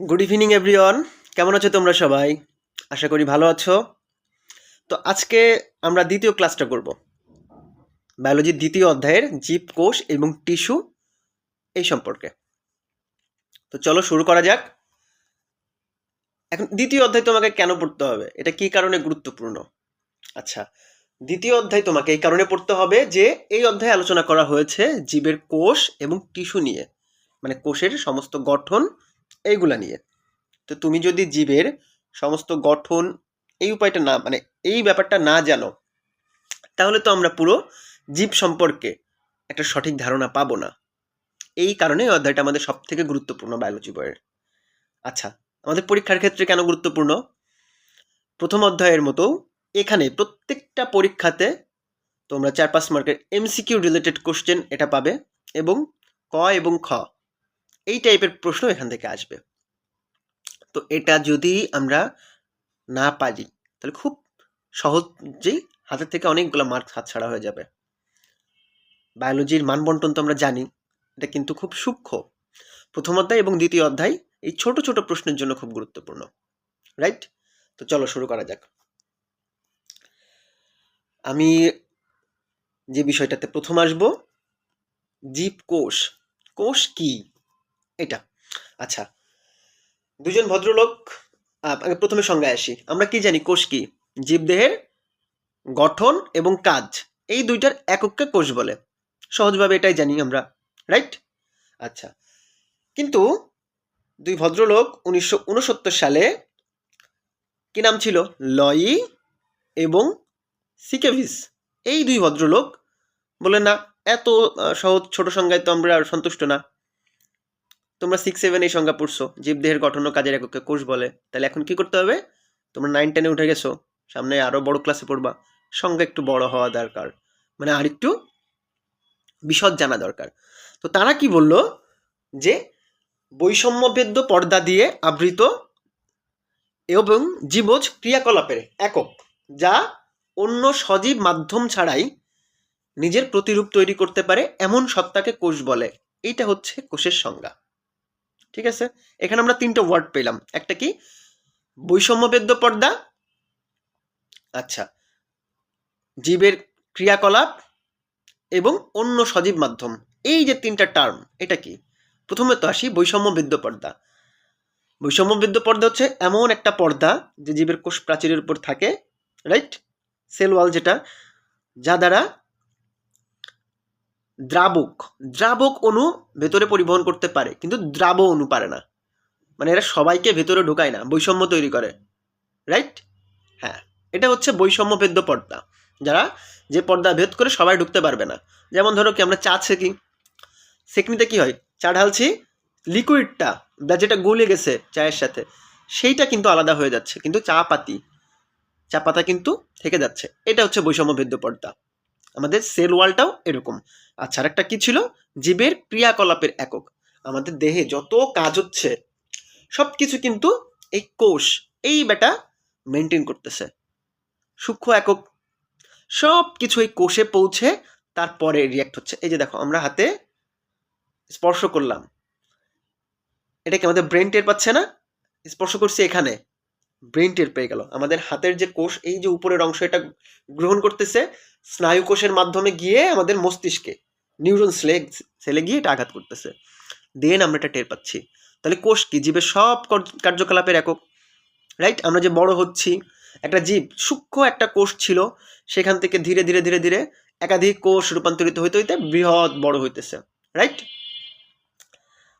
Good evening everyone, কেমন আছো তোমরা সবাই? আশা করি ভালো আছো। তো আজকে আমরা দ্বিতীয় ক্লাসটা করব, বায়োলজির দ্বিতীয় অধ্যায়ের জীব কোষ এবং টিস্যু এই সম্পর্কে। তো চলো শুরু করা যাক। এখন দ্বিতীয় অধ্যায় তোমাকে কেন পড়তে হবে, এটা কী কারণে গুরুত্বপূর্ণ? আচ্ছা, দ্বিতীয় অধ্যায় তোমাকে এই কারণে পড়তে হবে যে এই অধ্যায়ে আলোচনা করা হয়েছে জীবের কোষ এবং টিস্যু নিয়ে, মানে কোষের সমস্ত গঠন এইগুলা নিয়ে। তো তুমি যদি জীবের সমস্ত গঠন এই উপায়টা না, মানে এই ব্যাপারটা না জানো, তাহলে তো আমরা পুরো জীব সম্পর্কে একটা সঠিক ধারণা পাবো না। এই কারণে এই অধ্যায়টা আমাদের সব থেকে গুরুত্বপূর্ণ বায়োলজি বইয়ের। আচ্ছা, আমাদের পরীক্ষার ক্ষেত্রে কেন গুরুত্বপূর্ণ? প্রথম অধ্যায়ের মতো এখানে প্রত্যেকটা পরীক্ষাতে তোমরা 4-5 মার্কের এমসিকিউ রিলেটেড কোশ্চেন এটা পাবে, এবং ক এবং খ এই টাইপের প্রশ্ন এখান থেকে আসবে। তো এটা যদি আমরা না পারি তাহলে খুব সহজেই হাতের থেকে অনেকগুলো মার্কস হাতছাড়া হয়ে যাবে। বায়োলজির মানবন্টন তো আমরা জানি, এটা কিন্তু খুব সূক্ষ্ম। প্রথম অধ্যায় এবং দ্বিতীয় অধ্যায় এই ছোট ছোট প্রশ্নের জন্য খুব গুরুত্বপূর্ণ, রাইট? তো চলো শুরু করা যাক। আমি যে বিষয়টাতে প্রথম আসব, জীব কোষ। কোষ কি এটা? আচ্ছা, দুজন ভদ্রলোক, আগে প্রথমে সংজ্ঞায় আসি। আমরা কি জানি কোষ কি? জীবদেহের গঠন এবং কাজ এই দুইটার একককে কোষ বলে, সহজভাবে এটাই জানি আমরা, রাইট? আচ্ছা, কিন্তু দুই ভদ্রলোক 1969 সালে, কি নাম ছিল, লয়ি এবং সিকেভিস, এই দুই ভদ্রলোক বলে না, এত সহজ ছোট সংজ্ঞায় তো আমরা সন্তুষ্ট না। তোমরা 6-7 এই সংজ্ঞা পড়ছো, জীবদেহের গঠন ও কাজের এককে কোষ বলে, তাহলে এখন কি করতে হবে? তোমরা 9-10-এ উঠে গেছো, সামনে আরো বড় ক্লাসে পড়বা, সংজ্ঞা একটু বড় হওয়া দরকার, মানে আর একটু বিশদ জানা দরকার। তো তারা কি বলল যে বৈষম্যভেদ্য পর্দা দিয়ে আবৃত এবং জীবজ ক্রিয়াকলাপের একক, যা অন্য সজীব মাধ্যম ছাড়াই নিজের প্রতিরূপ তৈরি করতে পারে এমন সত্তাকে কোষ বলে। এইটা হচ্ছে কোষের সংজ্ঞা, ঠিক আছে? এখানে আমরা 3টা ওয়ার্ড পেলাম। একটা কি? বৈষম্যভেদ্য পর্দা, আচ্ছা, জীবের ক্রিয়াকলাপ এবং অন্য সজীব মাধ্যম। এই যে 3টা টার্ম, এটা কি? প্রথমে তো আসি বৈষম্যভেদ্য পর্দা। বৈষম্যভেদ্য পর্দা হচ্ছে এমন একটা পর্দা যে জীবের কোষ প্রাচীরের উপর থাকে, রাইট? সেল ওয়াল যেটা, যা দ্বারা দ্রাবক অণু ভেতরে পরিবহন করতে পারে, কিন্তু দ্রাব অণু পারে না। মানে এরা সবাইকে ভেতরে ঢোকায় না, বৈষম্য তৈরি করে, রাইট? হ্যাঁ, এটা হচ্ছে বৈষম্যভেদ্য পর্দা, যারা যে পর্দা ভেদ করে সবাই ঢুকতে পারবে না। যেমন ধরো কি, আমরা চা ছেঁকি, সেকনিতে কি হয়, চা ঢালছি, লিকুইডটা বা যেটা গলে গেছে চায়ের সাথে সেইটা কিন্তু আলাদা হয়ে যাচ্ছে, কিন্তু চা পাতা কিন্তু থেকে যাচ্ছে। এটা হচ্ছে বৈষম্যভেদ্য পর্দা। আমাদের সেল ওয়ালটাও এরকম। আচ্ছা, আর একটা কি ছিল? জীবের ক্রিয়াকলাপের একক। আমাদের দেহে যত কাজ হচ্ছে সব কিছু কিন্তু এই কোষ, এই বেটা মেনটেন করতেছে। সূক্ষ্ম একক, সব কিছু এই কোষে পৌঁছে তারপরে রিয়াক্ট হচ্ছে। এই যে দেখো, আমরা হাতে স্পর্শ করলাম, এটা কি আমাদের ব্রেন টের পাচ্ছে না? স্পর্শ করছি এখানে, ব্রেন টের পেয়ে গেল। আমাদের হাতের যে কোষ, এই যে উপরের অংশ, এটা গ্রহণ করতেছে স্নায়ু কোষের মাধ্যমে গিয়ে আমাদের মস্তিষ্কে, নিউরন সেলে গিয়ে এটা আঘাত করতেছে, দেন আমরা এটা টের পাচ্ছি। তাহলে কোষ কি? জীবের সব কার্যকলাপের একক, রাইট? আমরা যে বড় হচ্ছি, একটা জীব সূক্ষ্ম একটা কোষ ছিল, সেখান থেকে ধীরে ধীরে ধীরে ধীরে একাধিক কোষ রূপান্তরিত হইতে হইতে বৃহৎ বড় হইতেছে, রাইট?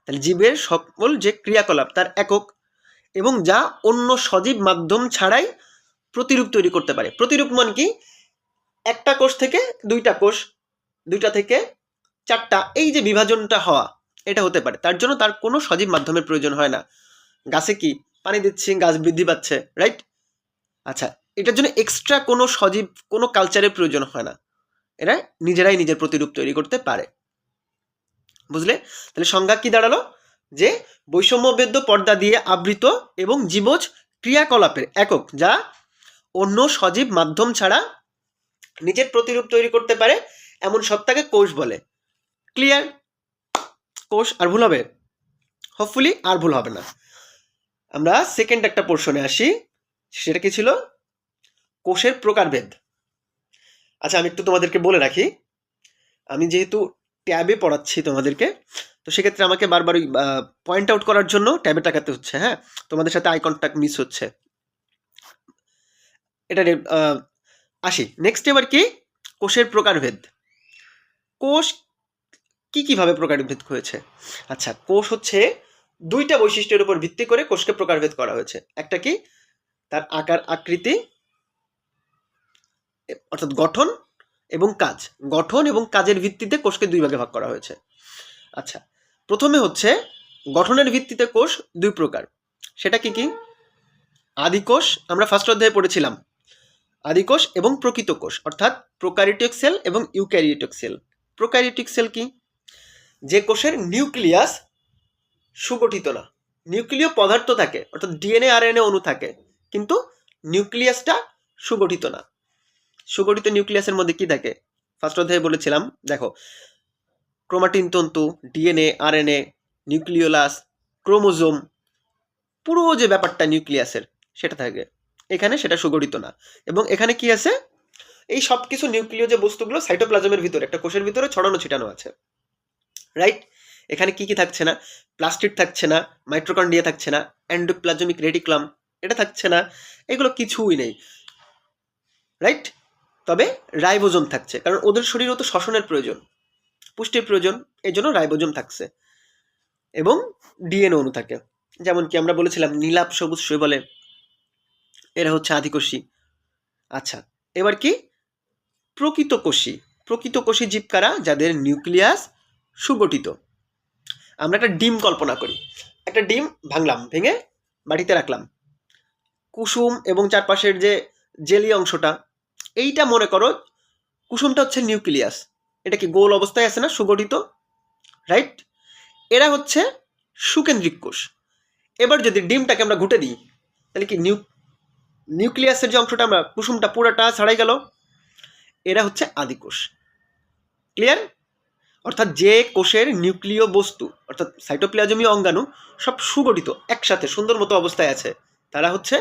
তাহলে জীবের সকল যে ক্রিয়াকলাপ তার একক, এবং যা অন্য সজীব মাধ্যম ছাড়াই প্রতিরূপ তৈরি করতে পারে। প্রতিরূপ মানে কি? একটা কোষ থেকে দুইটা কোষ, দুইটা থেকে চারটা, এই যে বিভাজনটা হওয়া, এটা হতে পারে। তার জন্য তার কোনো সজীব মাধ্যমের প্রয়োজন হয় না। গাছে কি পানি দিচ্ছি, গাছ বৃদ্ধি পাচ্ছে, রাইট? আচ্ছা, এটার জন্য এক্সট্রা কোনো সজীব কোনো কালচারের প্রয়োজন হয় না, এরা নিজেরাই নিজের প্রতিরূপ তৈরি করতে পারে। বুঝলে? তাহলে সংজ্ঞা কি দাঁড়ালো? যে বৈষম্যভেদ্য পর্দা দিয়ে আবৃত এবং জীবজ ক্রিয়াকলাপের একক, যা অন্য সজীব মাধ্যম ছাড়া নিজের প্রতিরূপ তৈরি করতে পারে এমন সত্তাকে কোষ বলে। ক্লিয়ার? কোষ আর ভুল হবে? হোপফুলি আর ভুল হবে না। আমরা সেকেন্ড একটা পোর্শনে আসি, সেটা কি ছিল? কোষের প্রকারভেদ। আচ্ছা, আমি একটু তোমাদেরকে বলে রাখি, আমি যেহেতু ট্যাবে পড়াচ্ছি তোমাদেরকে, তো সেক্ষেত্রে আমাকে বারবার ওই পয়েন্ট আউট করার জন্য ট্যাবে তাকাতে হচ্ছে। হ্যাঁ, তোমাদের সাথে আই কন্ট্যাক্ট মিস হচ্ছে, এটা আসি নেক্সট। এবার কি? কোষের প্রকারভেদ। কোষ কিভাবে প্রকারভেদ হয়েছে? আচ্ছা, কোষ হচ্ছে দুইটা বৈশিষ্ট্যের উপর ভিত্তি করে কোষকে প্রকারভেদ করা হয়েছে। একটা কি? তার আকার আকৃতি, অর্থাৎ গঠন এবং কাজ। গঠন এবং কাজের ভিত্তিতে কোষকে দুই ভাগে ভাগ করা হয়েছে। আচ্ছা, প্রথমে হচ্ছে গঠনের ভিত্তিতে কোষ দুই প্রকার। সেটা কি কি? আদিকোষ, আমরা ফার্স্ট অধ্যায়ে পড়েছিলাম, আদিকোষ এবং প্রকৃত কোষ, অর্থাৎ প্রোক্যারিওটিক সেল এবং ইউক্যারিওটিক সেল। প্রোক্যারিওটিক সেল কি? যে কোষের নিউক্লিয়াস সুগঠিত না, নিউক্লিয় পদার্থ থাকে, অর্থাৎ ডিএনএ আরএনএ অণু থাকে, কিন্তু নিউক্লিয়াসটা সুগঠিত না। সুগঠিত নিউক্লিয়াসের মধ্যে কি থাকে? ফার্স্ট অধ্যায়ে বলেছিলাম, দেখো, ক্রোমাটিন তন্তু, ডিএনএ আরএনএ, নিউক্লিওলাস, ক্রোমোজোম, পুরো যে ব্যাপারটা নিউক্লিয়াসের সেটা থাকে। এখানে সেটা সুগঠিত না। এবং এখানে কি আছে? এই সব কিছু নিউক্লিয় যে বস্তুগুলো সাইটোপ্লাজমের ভিতরে, একটা কোষের ভিতরে ছড়ানো ছিটানো আছে, রাইট? এখানে কি কি থাকছে না? প্লাস্টিড থাকছে না, মাইট্রোকন্ড্রিয়া থাকছে না, এন্ডোপ্লাজমিক রেটিকুলাম এটা থাকছে না, এগুলো কিছুই নেই, রাইট? তবে রাইবোজোম থাকছে, কারণ ওদের শরীরেও তো শ্বসনের প্রয়োজন, পুষ্টির প্রয়োজন, এই জন্য রাইবোজোম থাকছে। এবং ডিএনএ অণু থাকে, যেমন কি আমরা বলেছিলাম নীলাপ সবুজ শৈবালে, এরা হচ্ছে আদিকোষী। আচ্ছা, এবার কি? প্রকৃত কোষী। প্রকৃত কোষী জীব কারা? যাদের নিউক্লিয়াস সুগঠিত। আমরা একটা ডিম কল্পনা করি, একটা ডিম ভাঙলাম, ভেঙে বাটিতে রাখলাম, কুসুম এবং চারপাশের যে জেলি অংশটা, এইটা মনে করো কুসুমটা হচ্ছে নিউক্লিয়াস, এটা কি গোল অবস্থায় আছে না, সুগঠিত, রাইট? এরা হচ্ছে সুকেন্দ্রিক কোষ। এবার যদি ডিমটাকে আমরা ঘুটে দিই, তাহলে কি নিউক্লিয়াসের যে অংশটা, আমরা কুসুমটা পুরাটা ছাড়াই গেল, এরা হচ্ছে আদিকোষ। ক্লিয়ার? অর্থাৎ যে কোষের নিউক্লিয় বস্তু, অর্থাৎ সাইটোপ্লাজমীয় অঙ্গাণু সব সুগঠিত একসাথে সুন্দর মতো অবস্থায় আছে, তারা হচ্ছে,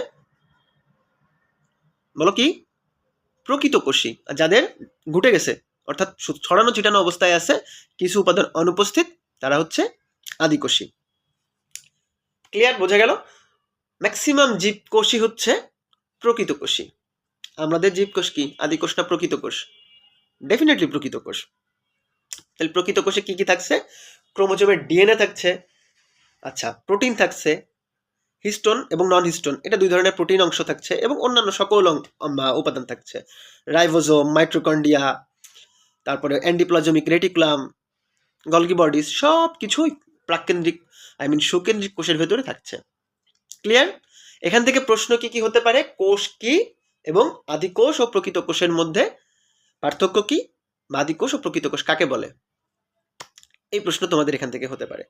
বলো কি? প্রকৃত কোষী। যাদের ঘুটে গেছে, অর্থাৎ ছড়ানো ছিটানো অবস্থায় আছে, কিছু উপাদান অনুপস্থিত, তারা হচ্ছে আদিকোষী। ক্লিয়ার? বোঝা গেল? ম্যাক্সিমাম জীবকোষই হচ্ছে প্রকৃত কোষী। আমাদের জীবকোষ কি আদিকোষ না প্রকৃত কোষ? ডেফিনেটলি প্রকৃত কোষ। তাহলে প্রকৃত কোষে কি কি থাকছে? ক্রোমোজোমের ডিএনএ থাকছে, আচ্ছা, প্রোটিন থাকছে, হিস্টোন এবং নন হিস্টোন, এটা দুই ধরনের প্রোটিন অংশ থাকছে, এবং অন্যান্য সকল উপাদান থাকছে, রাইবোজোম, মাইট্রোকন্ড্রিয়া, তারপরে এন্ডোপ্লাজমিক রেটিকুলাম, গলগি বডিজ, সব কিছুই প্রাককেন্দ্রিক সুকেন্দ্রিক কোষের ভেতরে থাকছে। ক্লিয়ার? এখান থেকে প্রশ্ন কি কি হতে পারে? কোষ কি এবং আদিকোষ ও প্রকৃত কোষের মধ্যে পার্থক্য কি, বা আদিকোষ ও প্রকৃত কোষ কাকে বলে, এই প্রশ্ন তোমাদের এখান থেকে হতে পারে।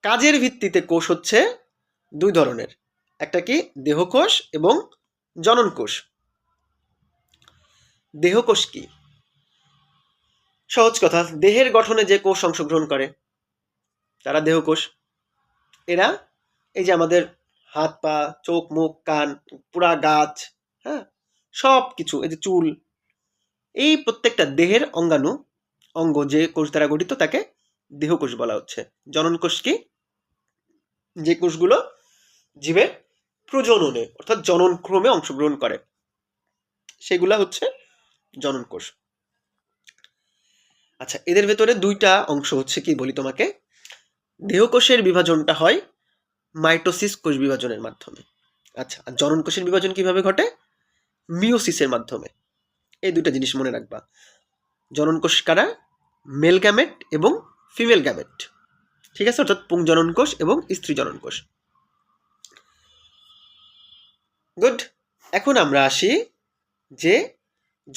কাজের ভিত্তিতে কোষ হচ্ছে দুই ধরনের, একটা কি? দেহকোষ এবং জনন কোষ। দেহকোষ কি? সহজ কথা, দেহের গঠনে যে কোষ অংশগ্রহণ করে তারা দেহকোষ। এরা এই যে আমাদের হাত পা, চোখ মুখ কান, পুরা গাছ, হ্যাঁ, সব কিছু, এই যে চুল, এই প্রত্যেকটা দেহের অঙ্গাণু অঙ্গ যে কোষ দ্বারা গঠিত তাকে দেহকোষ বলা হচ্ছে। জনন কোষ কি? যে কোষগুলো জীবের প্রজননে, অর্থাৎ জনন ক্রমে অংশগ্রহণ করে, সেগুলা হচ্ছে জনন কোষ। আচ্ছা, এদের ভেতরে দুইটা অংশ হচ্ছে কি বলি তোমাকে, দেহকোষের বিভাজনটা হয় মাইটোসিস কোষ বিভাজনের মাধ্যমে। আচ্ছা, আর জনন কোষের বিভাজন কিভাবে ঘটে? মিওসিসের মাধ্যমে। এই দুইটা জিনিস মনে রাখবা। জনন কোষ কারা? মেল গ্যামেট এবং ফিমেল গ্যামেট, ঠিক আছে, অর্থাৎ পুংজনন কোষ এবং স্ত্রী জনন কোষ। গুড। এখন আমরা আসি যে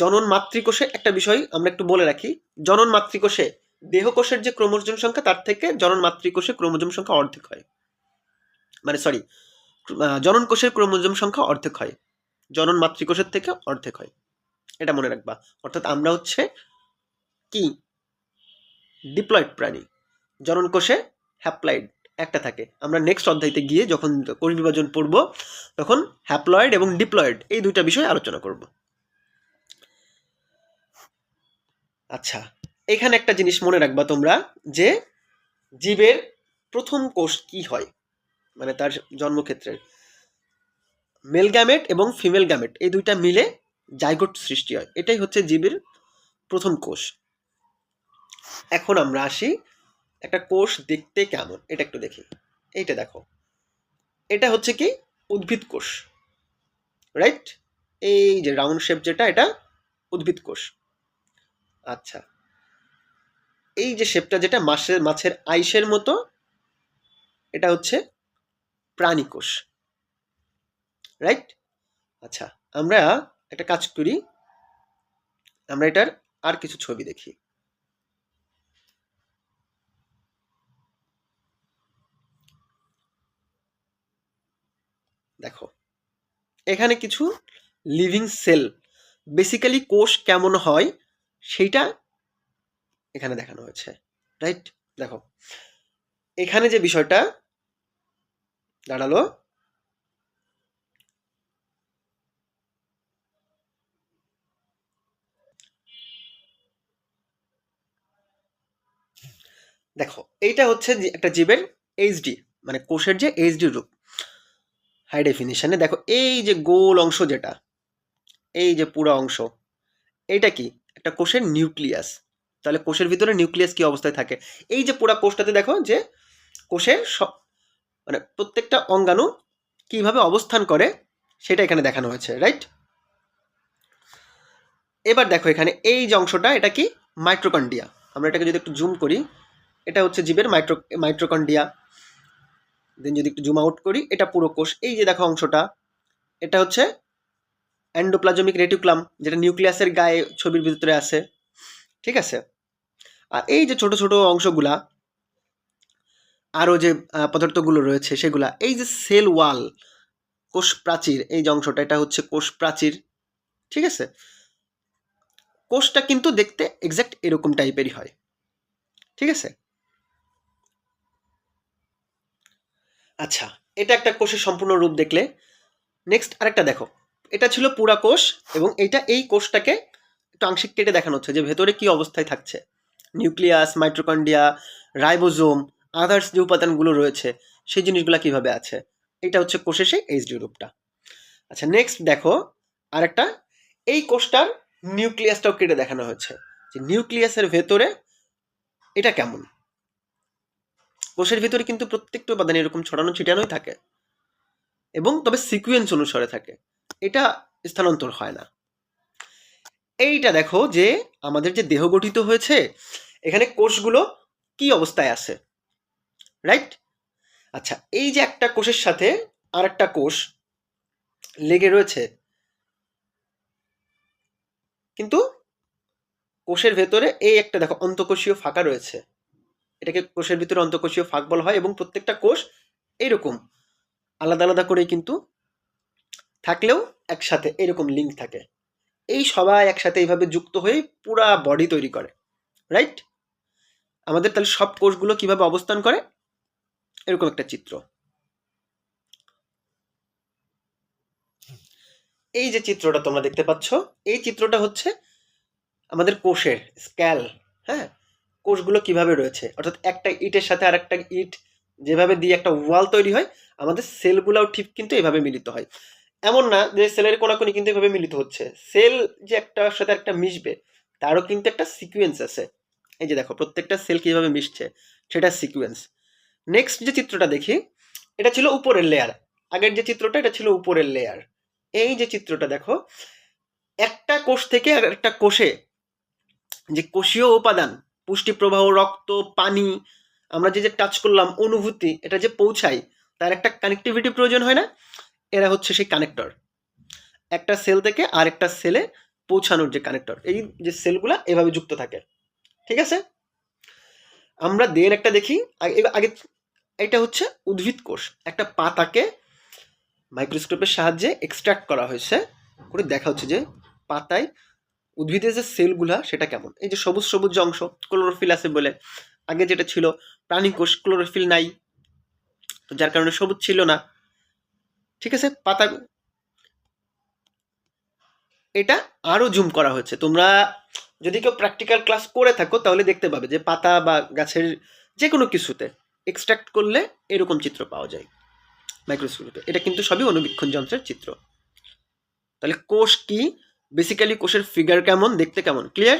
জনন মাতৃকোষে একটা বিষয় আমরা একটু বলে রাখি, জনন মাতৃকোষে দেহকোষের যে ক্রোমোজোম সংখ্যা তার থেকে জনন মাতৃকোষে ক্রোমোজোম সংখ্যা অর্ধেক হয়, মানে সরি, জনন কোষের ক্রোমোজোম সংখ্যা অর্ধেক হয়, জনন মাতৃকোষের থেকে অর্ধেক হয়, এটা মনে রাখবা। অর্থাৎ আমরা হচ্ছে কি? ডিপ্লয়েড প্রাণী, জনন কোষে হ্যাপ্লয়েড, একটা থাকে। আমরা নেক্সট অধ্যায়তে গিয়ে যখন কোষ বিভাজন পড়ব তখন হ্যাপ্লয়েড এবং ডিপ্লয়েড এই দুইটা বিষয় আলোচনা করব। আচ্ছা, এখানে একটা জিনিস মনে রাখবা তোমরা যে জীবের প্রথম কোষ কি হয়, মানে তার জন্মক্ষেত্রের মেল গ্যামেট এবং ফিমেল গ্যামেট এই দুইটা মিলে জাইগোট সৃষ্টি হয়, এটাই হচ্ছে জীবের প্রথম কোষ। এখন আমরা আসি একটা কোষ দেখতে কেমন এটা একটু দেখি। এইটা দেখো, এটা হচ্ছে কি উদ্ভিদ কোষ, রাইট? এই যে রাউন্ড শেপ যেটা, এটা উদ্ভিদ কোষ। আচ্ছা, এই যে শেপটা যেটা মাছের আইসের মতো, এটা হচ্ছে প্রাণী কোষ, রাইট? আচ্ছা, আমরা একটা কাজ করি, আমরা এটার আর কিছু ছবি দেখি। দেখো, এখানে কিছু লিভিং সেল, বেসিক্যালি কোষ কেমন হয় সেইটা এখানে দেখানো হয়েছে, রাইট? দেখো, এখানে যে বিষয়টা দাঁড়ালো, দেখো এইটা হচ্ছে একটা জীবের এইচডি, মানে কোষের যে এইচডি রূপ হাই ডেফিনিশনে। দেখো এই যে গোল অংশ যেটা, এই যে পুরো অংশ, এইটা কি একটা কোষের নিউক্লিয়াস। তাহলে কোষের ভিতরে নিউক্লিয়াস কি অবস্থায় থাকে? এই যে পুরো কোষটাতে দেখো যে কোষের মানে প্রত্যেকটা অঙ্গাণু কিভাবে অবস্থান করে সেটা এখানে দেখানো হয়েছে, রাইট? এবার দেখো এখানে এই যে অংশটা, এটা কি মাইক্রোকন্ডিয়া। আমরা এটাকে যদি একটু জুম করি, এটা হচ্ছে জীবের মাইক্রোকন্ডিয়া। দেন যদি একটু জুম আউট করি, এটা পুরো কোষ। এই যে দেখো অংশটা, এটা হচ্ছে এন্ডোপ্লাজমিক রেটিকুলাম, যেটা নিউক্লিয়াসের গায়ে ছবির ভিতরে আছে, ঠিক আছে? আর এই যে ছোট ছোট অংশগুলা, আরও যে পদার্থগুলো রয়েছে সেগুলা, এই যে সেল ওয়াল, কোষ প্রাচীর, এই যে অংশটা, এটা হচ্ছে কোষ প্রাচীর, ঠিক আছে? কোষটা কিন্তু দেখতে এক্স্যাক্ট এরকম টাইপেরই হয়, ঠিক আছে? আচ্ছা, এটা একটা কোষের সম্পূর্ণ রূপ দেখলে। নেক্সট আরেকটা দেখো, এটা ছিল পুরা কোষ, এবং এইটা এই কোষটাকে একটু আংশিক কেটে দেখানো হচ্ছে যে ভেতরে কি অবস্থায় থাকছে। নিউক্লিয়াস, মাইট্রোকন্ডিয়া, রাইবোজোম, আদার্স যে উপাদানগুলো রয়েছে সেই জিনিসগুলো কিভাবে আছে, এটা হচ্ছে কোষের সেই এইচডি রূপটা। আচ্ছা, নেক্সট দেখো আরেকটা, এই কোষটার নিউক্লিয়াসটাও কেটে দেখানো হয়েছে যে নিউক্লিয়াসের ভেতরে এটা কেমন। কোষের ভিতরে কিন্তু প্রত্যেকটা উপাদান এরকম ছড়ানো ছিটানোই থাকে, এবং তবে সিকুয়েন্স অনুসারে থাকে, এটা স্থানান্তর হয় না। এইটা দেখো যে আমাদের যে দেহ গঠিত হয়েছে, এখানে কোষগুলো কি অবস্থায় আছে, রাইট? আচ্ছা, এই যে একটা কোষের সাথে আর একটা কোষ লেগে রয়েছে, কিন্তু কোষের ভেতরে এই একটা দেখো অন্তঃকোষীয় ফাঁকা রয়েছে, এটাকে কোষের ভিতরে অন্তঃকোষীয় ফাঁক বলা হয়। এবং প্রত্যেকটা কোষ এইরকম আলাদা আলাদা করে কিন্তু থাকলেও একসাথে এরকম লিঙ্ক থাকে, এই সবাই একসাথে এইভাবে যুক্ত হয়ে পুরা বডি তৈরি করে, রাইট? আমাদের তাহলে সব কোষগুলো কিভাবে অবস্থান করে, এরকম একটা চিত্র। এই যে চিত্রটা তোমরা দেখতে পাচ্ছ, এই চিত্রটা হচ্ছে আমাদের কোষের স্ক্যাল, হ্যাঁ? কোষগুলো কিভাবে রয়েছে, অর্থাৎ একটা ইটের সাথে আর একটা ইট যেভাবে দিয়ে একটা ওয়াল তৈরি হয়, আমাদের সেলগুলোও ঠিক কিন্তু এভাবে মিলিত হয়। এমন না যে সেলের কোনাকুনি কিন্তু এভাবে মিলিত হচ্ছে, সেল যে একটার সাথে একটা মিশবে তারও কিন্তু একটা সিকুয়েন্স আছে। এই যে দেখো প্রত্যেকটা সেল কিভাবে মিশছে সেটা সিকুয়েন্স। নেক্সট যে চিত্রটা দেখি, এটা ছিল উপরের লেয়ার, আগের যে চিত্রটা এটা ছিল উপরের লেয়ার। এই যে চিত্রটা দেখো, একটা কোষ থেকে একটা কোষে যে কোষীয় উপাদান, পুষ্টি প্রবাহ, রক্ত, পানি, আমরা যে যে টাচ করলাম, অনুভূতি, এটা যে পৌঁছাই, তার একটা কানেক্টিভিটি প্রয়োজন হয় না? এরা হচ্ছে সেই কানেক্টর, একটা সেল থেকে আরেকটা সেলে পৌঁছানোর যে কানেক্টর, এই যে সেলগুলা এভাবে যুক্ত থাকে, ঠিক আছে? আমরা দেন একটা দেখি আগে, এটা হচ্ছে উদ্ভিদ কোষ, একটা পাতাকে মাইক্রোস্কোপের সাহায্যে এক্সট্রাক্ট করা হয়েছে, করে দেখা হচ্ছে যে পাতায় উদ্ভিদের যে সেলগুলা সেটা কেমন। এই যে সবুজ সবুজ যে অংশ, ক্লোরোফিল আছে বলে, আগে যেটা ছিল প্রাণী কোষ, ক্লোরোফিল নাই, তো যার কারণে সবুজ ছিল না। ঠিক আছে, পাতা এটা আরও জুম করা হয়েছে। তোমরা যদি কেউ প্র্যাকটিক্যাল ক্লাস করে থাকো তাহলে দেখতে পাবে যে পাতা বা গাছের যে কোনো কিছুতে এক্সট্রাক্ট করলে এরকম চিত্র পাওয়া যায় মাইক্রোস্কোপে। এটা কিন্তু সবই অণুবীক্ষণ যন্ত্রের চিত্র। তাহলে কোষ কি, বেসিক্যালি কোষের ফিগার কেমন, দেখতে কেমন, ক্লিয়ার?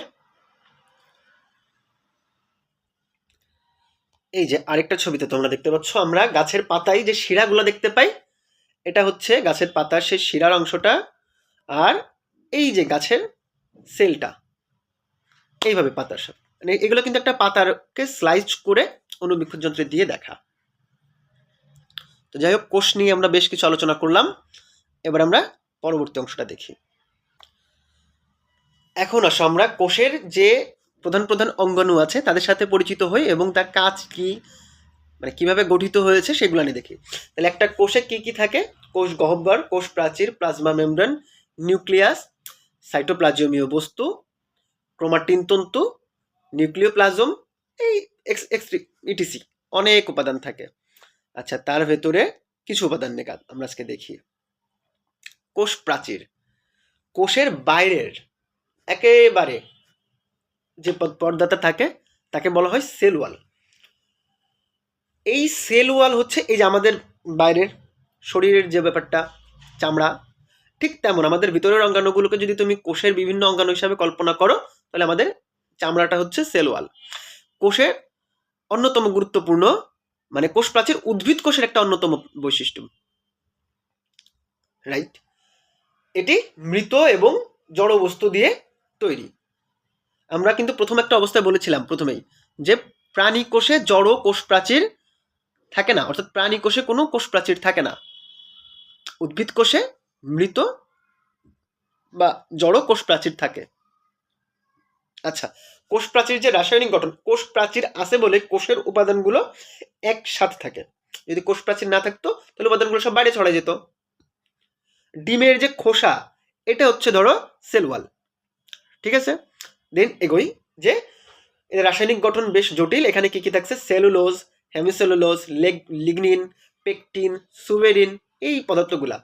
এই যে আরেকটা ছবিতে তোমরা দেখতে পাচ্ছ আমরা গাছের পাতায় যে শিরাগুলো দেখতে পাই, এটা হচ্ছে গাছের পাতার সেই শিরার অংশটা, আর এই যে গাছের সেলটা এইভাবে পাতার সাথে, মানে এগুলো কিন্তু একটা পাতারকে স্লাইস করে অণুবীক্ষণ যন্ত্রে দিয়ে দেখা। তো যাই হোক, কোষ নিয়ে আমরা বেশ কিছু আলোচনা করলাম। এবার আমরা পরবর্তী অংশটা দেখি। এখন আসো আমরা কোষের যে প্রধান প্রধান অঙ্গাণু আছে তাদের সাথে পরিচিত হই এবং তার কাজ কি, মানে কিভাবে গঠিত হয়েছে সেগুলো নিয়ে দেখি। তাহলে একটা কোষে কি কি থাকে? কোষ গহ্বর, কোষ প্রাচীর, প্লাজমা মেমব্রেন, নিউক্লিয়াস, সাইটোপ্লাজমীয় বস্তু, ক্রোমাটিন তন্তু, নিউক্লিওপ্লাজম, এই ইটিসি অনেক উপাদান থাকে। আচ্ছা, তার ভেতরে কিছু উপাদান নিয়ে আমরা আজকে দেখি। কোষ প্রাচীর, কোষের বাইরের একেবারে যে পর্দাটা থাকে তাকে বলা হয় সেল ওয়াল। এই সেল ওয়াল হচ্ছে এই যে আমাদের বাইরের শরীরের যে ব্যাপারটা, চামড়া, ঠিক তেমন আমাদের ভিতরের অঙ্গাণুগুলোকে যদি তুমি কোষের বিভিন্ন অঙ্গাণু হিসাবে কল্পনা করো তাহলে আমাদের চামড়াটা হচ্ছে সেল ওয়াল। কোষের অন্যতম গুরুত্বপূর্ণ, মানে কোষ প্রাচীর উদ্ভিদ কোষের একটা অন্যতম বৈশিষ্ট্য, রাইট? এটি মৃত এবং জড় বস্তু দিয়ে তৈরি। আমরা কিন্তু প্রথম একটা অবস্থায় বলেছিলাম প্রথমেই যে প্রাণী কোষে জড় কোষ প্রাচীর থাকে না, অর্থাৎ প্রাণী কোষে কোনো কোষ প্রাচীর থাকে না। উদ্ভিদ কোষে মৃত বা জড় কোষ প্রাচীর থাকে। আচ্ছা, কোষ প্রাচীর যে রাসায়নিক গঠন, কোষ প্রাচীর আছে বলে কোষের উপাদানগুলো একসাথে থাকে। যদি কোষ প্রাচীর না থাকতো তাহলে উপাদানগুলো সব বাইরে ছড়াই যেত। ডিমের যে খোসা, এটা হচ্ছে ধরো সেল ওয়াল। ঠিক আছে, দেন এগোই যে এর রাসায়নিক গঠন বেশ জটিল। এখানে কি কি থাকছে? Cellulose, hemicellulose, lignin, pectin, suberin, এই পদার্থগুলা।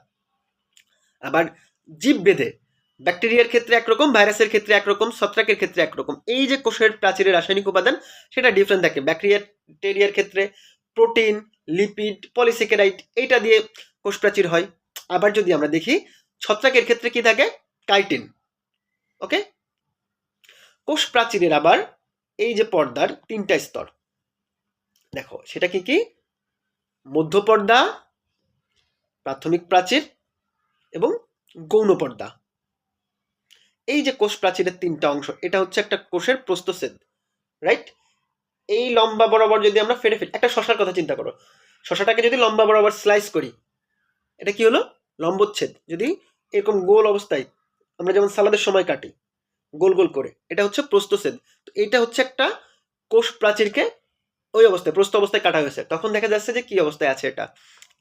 আবার জীবভেদে ব্যাকটেরিয়ার ক্ষেত্রে একরকম, ভাইরাসের ক্ষেত্রে একরকম, ছত্রাকের ক্ষেত্রে একরকম। এই যে কোষের প্রাচীরের রাসায়নিক উপাদান সেটা ডিফারেন্ট থাকে। ব্যাকটেরিয়ার ক্ষেত্রে প্রোটিন, লিপিড, পলিস্যাকারাইড এইটা দিয়ে কোষ প্রাচীর হয়। আবার যদি আমরা দেখি ছত্রাকের ক্ষেত্রে কি থাকে? কাইটিন। ওকে, কোষ প্রাচীরের আবার এই যে পর্দার তিনটা স্তর দেখো, সেটা কি কি? মধ্যপর্দা, প্রাথমিক প্রাচীর এবং গৌণ পর্দা। এই যে কোষ প্রাচীরের তিনটা অংশ, এটা হচ্ছে একটা কোষের প্রস্থচ্ছেদ, রাইট? এই লম্বা বরাবর যদি আমরা ফেটে একটা শশার কথা চিন্তা করো, শশাটাকে যদি লম্বা বরাবর স্লাইস করি, এটা কি হলো? লম্বচ্ছেদ। যদি এরকম গোল অবস্থায় আমরা যেমন সালাদের সময় কাটি গোল গোল করে, এটা হচ্ছে প্রস্থচ্ছেদ। তো এটা হচ্ছে একটা কোষ প্রাচীরকে ওই অবস্থায় প্রস্থ অবস্থায় কাটা হয়েছে। তখন দেখা যাচ্ছে যে কি অবস্থায় আছে এটা।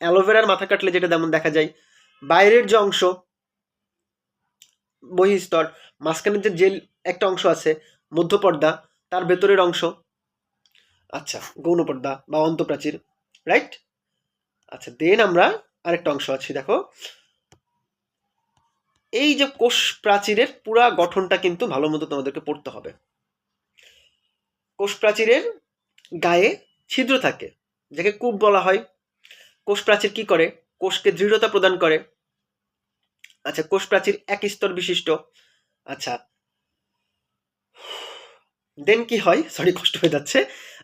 অ্যালোভেরার মাথা কাটলে যেটা যেমন দেখা যায়, বাইরের যে অংশ বহিঃস্তর, মাঝখানের যে জেল একটা অংশ আছে মধ্যপর্দা, তার ভেতরের অংশ আচ্ছা গৌণ পর্দা বা অন্তঃপ্রাচীর, রাইট? আচ্ছা, দেন আমরা আরেকটা অংশ আছে দেখো, এই যে কোষ প্রাচীরের পুরা গঠনটা কিন্তু ভালো মতো তোমাদেরকে পড়তে হবে। কোষ প্রাচীরের গায়ে ছিদ্র থাকে, যাকে কূপ বলা হয়। কোষ প্রাচীর কি করে? কোষকে দৃঢ়তা প্রদান করে। আচ্ছা, কোষ প্রাচীর এক স্তর বিশিষ্ট। আচ্ছা, দেন কি হয়? সরি, কষ্ট হয়ে যাচ্ছে।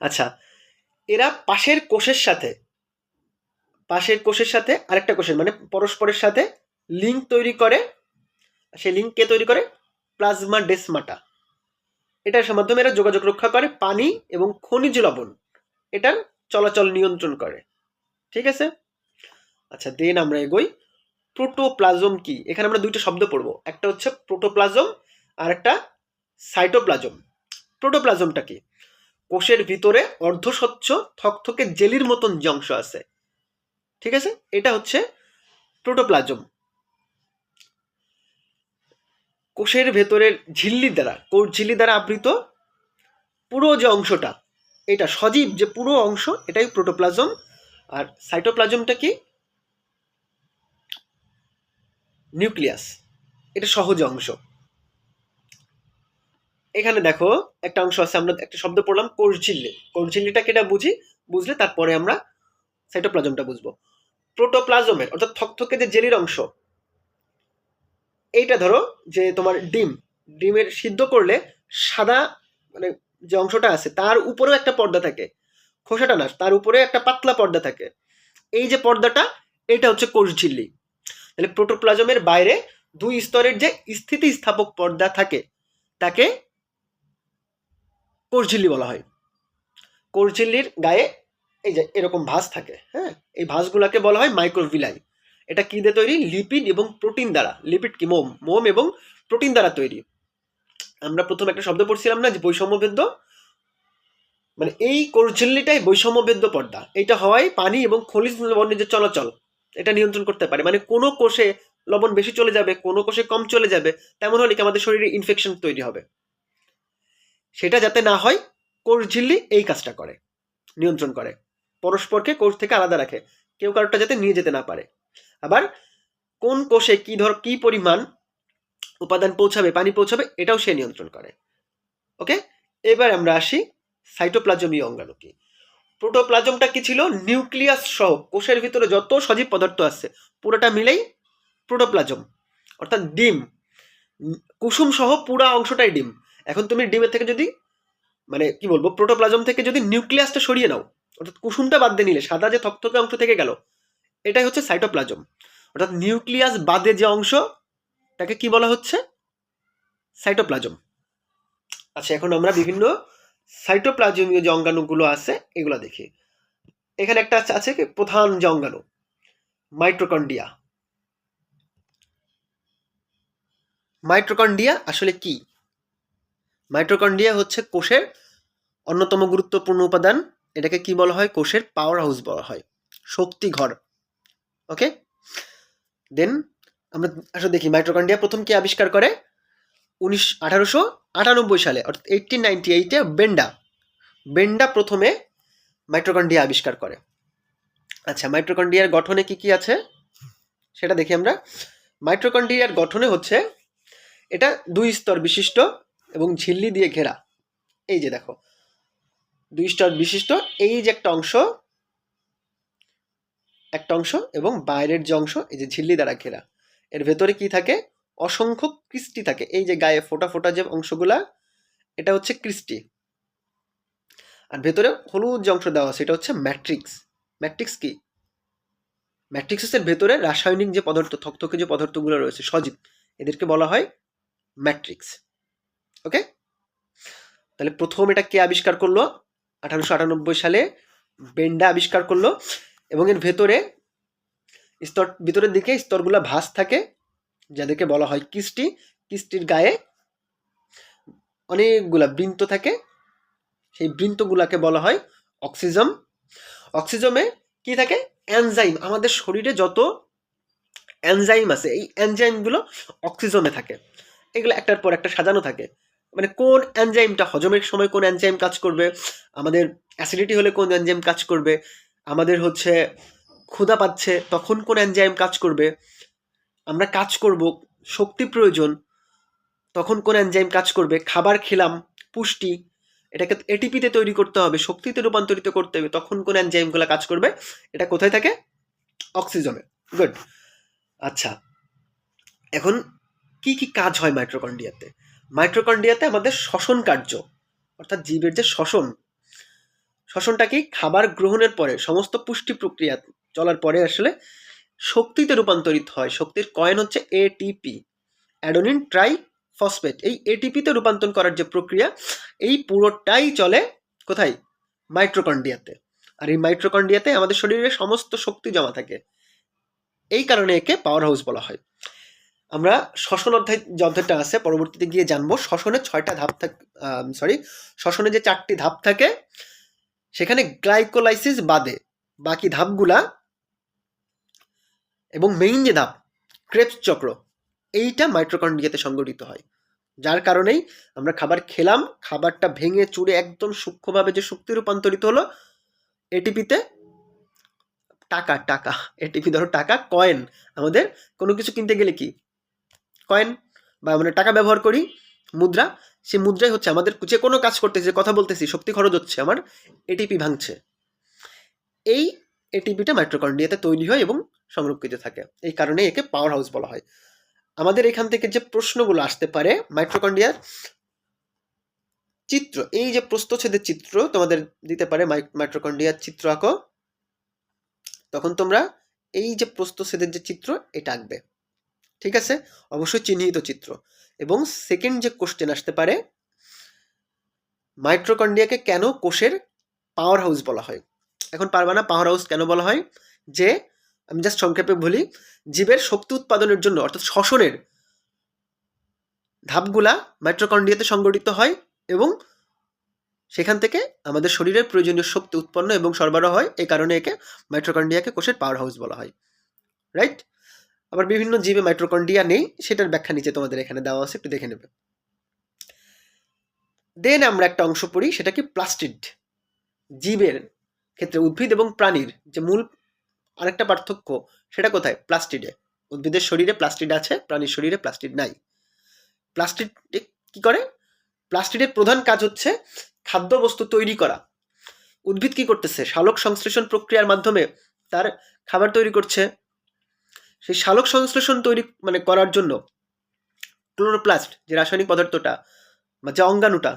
আচ্ছা, এরা পাশের কোষের সাথে আরেকটা কোষের মানে পরস্পরের সাথে লিঙ্ক তৈরি করে। সেই লিঙ্ক কে তৈরি করে? প্লাজমা ডেসমাটা। এটার মাধ্যমে এরা যোগাযোগ রক্ষা করে। পানি এবং খনিজ লবণ এটার চলাচল নিয়ন্ত্রণ করে। ঠিক আছে, আচ্ছা, দেন আমরা এগোই। প্রোটোপ্লাজম কি? এখানে আমরা দুইটা শব্দ পড়বো, একটা হচ্ছে প্রোটোপ্লাজম আর একটা সাইটোপ্লাজম। প্রোটোপ্লাজমটা কি? কোষের ভিতরে অর্ধস্বচ্ছ থকথকে জেলির মতন যে অংশ আছে, ঠিক আছে, এটা হচ্ছে প্রোটোপ্লাজম। কোষের ভেতরের কোষ ঝিল্লি দ্বারা আবৃত পুরো যে অংশটা, এটা সজীব যে পুরো অংশ, এটাই প্রোটোপ্লাজম। আর সাইটোপ্লাজমটা কি? নিউক্লিয়াস, এটা সহজ অংশ। এখানে দেখো একটা অংশ আছে, আমরা একটা শব্দ পড়লাম কোষঝিল্লি। কোষঝিল্লিটা কেটা বুঝলে তারপরে আমরা সাইটোপ্লাজমটা বুঝবো। প্রোটোপ্লাজমের অর্থাৎ থকথকে যে জেলির অংশ, এইটা ধরো যে তোমার ডিমের সিদ্ধ করলে সাদা মানে যে অংশটা আছে তার উপরেও একটা পর্দা থাকে, খোসাটা না, তার উপরে একটা পাতলা পর্দা থাকে। এই যে পর্দাটা, এটা হচ্ছে কোষঝিল্লি। তাহলে প্রোটোপ্লাজমের বাইরে 2 স্তরের যে স্থিতিস্থাপক পর্দা থাকে তাকে কোষঝিল্লি বলা হয়। কোষঝিল্লির গায়ে এই যে এরকম ভাঁজ থাকে, হ্যাঁ, এই ভাঁজগুলোকে বলা হয় মাইক্রোভিলাই। এটা কি দিয়ে তৈরি? লিপিড এবং প্রোটিন দ্বারা। লিপিড কি? মোম এবং প্রোটিন দ্বারা তৈরি। আমরা প্রথমে একটা শব্দ পড়ছিলাম না যে বৈষম্যভেদ্য, মানে এই কোষঝিল্লিটাই বৈষম্যভেদ্য পর্দা। এটা হওয়ায় পানি এবং খনিজ লবণের যে চলাচল, এটা নিয়ন্ত্রণ করতে পারে। মানে কোনো কোষে লবণ বেশি চলে যাবে, কোনো কোষে কম চলে যাবে, তেমন হলে কি আমাদের শরীরে ইনফেকশন তৈরি হবে। সেটা যাতে না হয়, কোষঝিল্লি এই কাজটা করে, নিয়ন্ত্রণ করে, পরস্পরকে কোষ থেকে আলাদা রাখে, কেউ কারোটা যাতে নিয়ে যেতে না পারে। আবার কোন কোষে কি পরিমাণ উপাদান পৌঁছাবে, পানি পৌঁছাবে, এটাও সে নিয়ন্ত্রণ করে। ওকে, এবার আমরা আসি সাইটোপ্লাজমীয় অঙ্গাণু কি। প্রোটোপ্লাজমটা কি ছিল? নিউক্লিয়াস সহ কোষের ভিতরে যত সজীব পদার্থ আছে পুরোটা মিলেই প্রোটোপ্লাজম, অর্থাৎ ডিম, কুসুম সহ পুরা অংশটাই ডিম। এখন তুমি ডিমের থেকে যদি মানে কি বলবো, প্রোটোপ্লাজম থেকে যদি নিউক্লিয়াসটা সরিয়ে নাও, অর্থাৎ কুসুমটা বাদ দিয়ে নিলে সাদা যে থকথকে অংশ থেকে গেল, এটাই হচ্ছে সাইটোপ্লাজম। অর্থাৎ নিউক্লিয়াস বাদে যে অংশ, তাকে কি বলা হচ্ছে? সাইটোপ্লাজম। আচ্ছা, এখন আমরা বিভিন্ন সাইটোপ্লাজমীয় যে অঙ্গাণুগুলো আছে এগুলো দেখি। এখানে একটা আছে কি প্রধান যে অঙ্গাণু, মাইটোকন্ড্রিয়া। মাইটোকন্ড্রিয়া আসলে কি? মাইটোকন্ড্রিয়া হচ্ছে কোষের অন্যতম গুরুত্বপূর্ণ উপাদান। এটাকে কি বলা হয়? কোষের পাওয়ার হাউস বলা হয়, শক্তি ঘর। ওকে, দেন আমরা আসলে দেখি মাইটোকন্ড্রিয়া প্রথম কে আবিষ্কার করে? 1898 সালে, অর্থাৎ 1898-এ বেন্ডা প্রথমে মাইটোকন্ড্রিয়া আবিষ্কার করে। আচ্ছা, মাইটোকন্ড্রিয়ার গঠনে কি কি আছে সেটা দেখি আমরা। মাইটোকন্ড্রিয়ার গঠনে হচ্ছে এটা 2 স্তর বিশিষ্ট এবং ঝিল্লি দিয়ে ঘেরা। এই যে দেখো 2 স্তর বিশিষ্ট, এই যে একটা অংশ এবং বাইরের যে অংশ এই যে ঝিল্লি দ্বারা ঘেরা। এর ভেতরে কি থাকে? অসংখ্য ক্রিস্টি থাকে। এই যে গায়ে ফোটা ফোটা যে অংশগুলা, এটা হচ্ছে ক্রিস্টি। আর ভেতরে হলুদ যে অংশ দেওয়া আছে এটা হচ্ছে ম্যাট্রিক্স। ম্যাট্রিক্স কি? ম্যাট্রিক্সের ভেতরে রাসায়নিক যে পদার্থ, থকথকে যে পদার্থগুলো রয়েছে সজীব, এদেরকে বলা হয় ম্যাট্রিক্স। ওকে, তাহলে প্রথম এটা কে আবিষ্কার করলো? 1898 সালে বেন্ডা আবিষ্কার করলো। এবং এর ভেতরে ভিতরের দিকে স্তরগুলো ভাঁজ থাকে, যাদেরকে বলা হয় কিস্টি। কিস্টির গায়ে অনেকগুলা বৃন্ত থাকে, সেই বৃন্তগুলাকে বলা হয় অক্সিজম। অক্সিজমে কি থাকে? এনজাইম। আমাদের শরীরে যত এনজাইম আছে, এই এনজাইমগুলো অক্সিজমে থাকে। এগুলো একটার পর একটা সাজানো থাকে। মানে কোন এনজাইমটা হজমের সময় কোন এনজাইম কাজ করবে, আমাদের অ্যাসিডিটি হলে কোন এনজাইম কাজ করবে, আমাদের হচ্ছে ক্ষুধা পাচ্ছে তখন কোন এনজাইম কাজ করবে, আমরা কাজ করব, শক্তি প্রয়োজন, তখন কোন এনজাইম কাজ করবে, খাবার খেলাম, পুষ্টি, এটাকে এটিপিতে তৈরি করতে হবে, শক্তিতে রূপান্তরিত করতে হবে, তখন কোন এনজাইমগুলো কাজ করবে, এটা কোথায় থাকে? অক্সিজমে। গুড। আচ্ছা, এখন কি কি কাজ হয় মাইটোকন্ড্রিয়াতে? মাইটোকন্ড্রিয়াতে আমাদের শ্বসন কার্য, অর্থাৎ জীবের যে শ্বসনটা কি? খাবার গ্রহণের পরে সমস্ত পুষ্টি প্রক্রিয়া চলার পরে আসলে শক্তিতে রূপান্তরিত হয়। শক্তির কয়েন হচ্ছে এটিপি, অ্যাডেনিন ট্রাই ফসফেট। এই এটিপিতে রূপান্তর করার যে প্রক্রিয়া, এই পুরোটাই চলে কোথায়? মাইটোকন্ড্রিয়াতে। আর এই মাইটোকন্ড্রিয়াতে আমাদের শরীরে সমস্ত শক্তি জমা থাকে, এই কারণে একে পাওয়ার হাউস বলা হয়। আমরা শ্বসন অধ্যায় যে অধ্যায়টা আছে পরবর্তীতে গিয়ে জানবো, শ্বসনের 6টা ধাপ থাকে, শ্বসনে যে 4টি ধাপ থাকে সেখানে গ্লাইকোলাইসিস বাদে বাকি ধাপগুলা এবং মেইন যে ধাপ ক্রেবস চক্র, এইটা মাইটোকন্ড্রিয়াতে সংগঠিত হয়। যার কারণেই আমরা খাবার খেলাম, খাবারটা ভেঙে চুরে একদম সূক্ষ্মভাবে যে শক্তি রূপান্তরিত হলো এটিপিতে, টাকা টাকা এটিপি ধরো টাকা, কয়েন আমাদের কোনো কিছু কিনতে গেলে কি কয়েন বা আমরা টাকা ব্যবহার করি, মুদ্রা, সেই মুদ্রাই হচ্ছে আমাদের যে কোনো কাজ করতেছি, কথা বলতেছি, শক্তি খরচ হচ্ছে, আমার এটিপি ভাঙছে। এই এটিপিটা মাইটোকন্ড্রিয়াতে তৈরি হয় এবং সংরক্ষিত থাকে, এই কারণে একে পাওয়ার হাউস বলা হয়। আমাদের এখান থেকে যে প্রশ্নগুলো আসতে পারে মাইটোকন্ড্রিয়ার চিত্র, এই যে প্রস্থচ্ছেদের চিত্র তোমাদের দিতে পারে, মাইটোকন্ড্রিয়ার চিত্র আঁকো, তখন তোমরা এই যে প্রস্থচ্ছেদের যে চিত্র এটা আঁকবে, ঠিক আছে, অবশ্যই চিহ্নিত চিত্র। এবং সেকেন্ড যে কোশ্চেন আসতে পারে, মাইটোকন্ড্রিয়াকে কেন কোষের পাওয়ার হাউস বলা হয়? এখন পারবা না, পাওয়ার হাউস কেন বলা হয়, যে আমি জাস্ট সংক্ষেপে বলি, জীবের শক্তি উৎপাদনের জন্য অর্থাৎ শ্বসনের ধাপগুলা মাইটোকন্ড্রিয়াতে সংগঠিত হয় এবং সেখান থেকে আমাদের শরীরের প্রয়োজনীয় শক্তি উৎপন্ন এবং সরবরাহ হয়, এই কারণে একে মাইটোকন্ড্রিয়াকে কোষের পাওয়ার হাউস বলা হয়, রাইট। আবার বিভিন্ন জীবে মাইটোকন্ড্রিয়া নেই, সেটার ব্যাখ্যা নিচে তোমাদের এখানে দেওয়া আছে, একটু দেখে নেবে। দেন আমরা একটা অংশ পড়ি, সেটা কি প্লাস্টিড। জীবের ক্ষেত্রে উদ্ভিদ এবং প্রাণীর যে মূল আরেকটা পার্থক্য, সেটা কোথায়? প্লাস্টিডে। উদ্ভিদের শরীরে প্লাস্টিড আছে, প্রাণীর শরীরে প্লাস্টিড নাই। প্লাস্টিড কি করে? প্লাস্টিডের প্রধান কাজ হচ্ছে খাদ্যবস্তু তৈরি করা। উদ্ভিদ কি করতেছে? সালোক সংশ্লেষণ প্রক্রিয়ার মাধ্যমে তার খাবার তৈরি করছে। সেই সালোক সংশ্লেষণ তৈরি করার জন্য ক্লোরোপ্লাস্ট যে রাসায়নিক পদার্থটা বা যে অঙ্গাণুটা,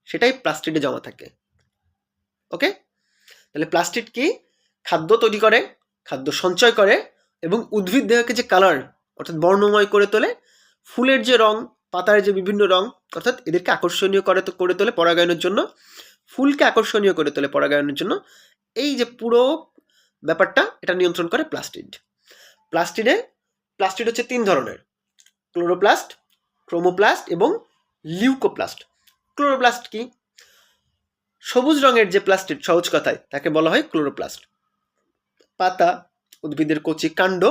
সেটাই প্লাস্টিডে জমা থাকে। ওকে, তাহলে প্লাস্টিড কি? খাদ্য তৈরি করে, খাদ্য সঞ্চয় করে এবং উদ্ভিদ দেহকে যে কালার অর্থাৎ বর্ণময় করে তোলে, ফুলের যে রং, পাতার যে বিভিন্ন রং, অর্থাৎ এদেরকে আকর্ষণীয় করে তোলে পরাগায়নের জন্য, ফুলকে আকর্ষণীয় করে তোলে পরাগায়নের জন্য, এই যে পুরো ব্যাপারটা এটা নিয়ন্ত্রণ করে প্লাস্টিড। প্লাস্টিড হচ্ছে 3 ধরনের, ক্লোরোপ্লাস্ট, ক্রোমোপ্লাস্ট এবং লিউকোপ্লাস্ট। ক্লোরোপ্লাস্ট কি? সবুজ রঙের যে প্লাস্টিড, সহজ কথায় তাকে বলা হয় ক্লোরোপ্লাস্ট। পাতা, উদ্ভিদের কচি কাণ্ড,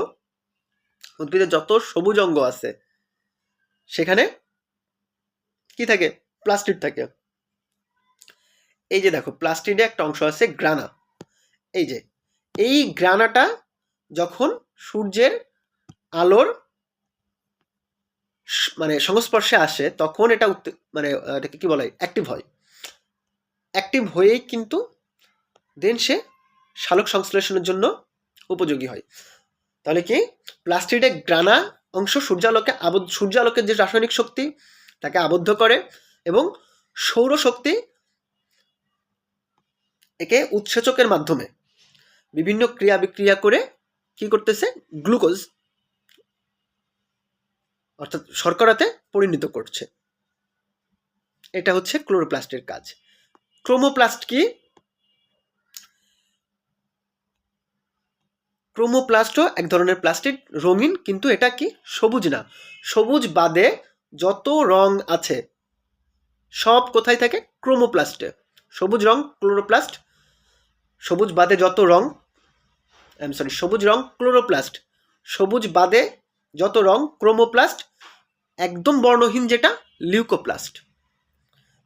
উদ্ভিদের যত সবুজ অঙ্গ আছে সেখানে কি থাকে? প্লাস্টিড থাকে। এই যে দেখো, প্লাস্টিডে একটা অংশ আছে গ্রানা। এই গ্রানাটা যখন সূর্যের আলোর সংস্পর্শে আসে, তখন এটা এটাকে কি বলা হয়? অ্যাক্টিভ হয়। অ্যাক্টিভ হয়েই কিন্তু দেন সে সালোক সংশ্লেষণের জন্য উপযোগী হয়। তাহলে কি? প্লাস্টিডের গ্রানা অংশ সূর্যালোকের যে রাসায়নিক শক্তি তাকে আবদ্ধ করে এবং সৌরশক্তি একে উৎসেচকের মাধ্যমে বিভিন্ন ক্রিয়া বিক্রিয়া করে কি করতেছে? গ্লুকোজ অর্থাৎ শর্করাতে পরিণত করছে। এটা হচ্ছে ক্লোরোপ্লাস্টের কাজ। ক্রোমোপ্লাস্ট কি? ক্রোমোপ্লাস্টও এক ধরনের প্লাস্টিড, রঙিন, কিন্তু এটা কি? সবুজ না। সবুজ বাদে যত রং আছে সব কোথায় থাকে? ক্রোমোপ্লাস্টে। সবুজ রং ক্লোরোপ্লাস্ট, সবুজ বাদে যত রং, সবুজ রং ক্লোরোপ্লাস্ট, সবুজ বাদে যত রং ক্রোমোপ্লাস্ট, একদম বর্ণহীন যেটা লিউকোপ্লাস্ট।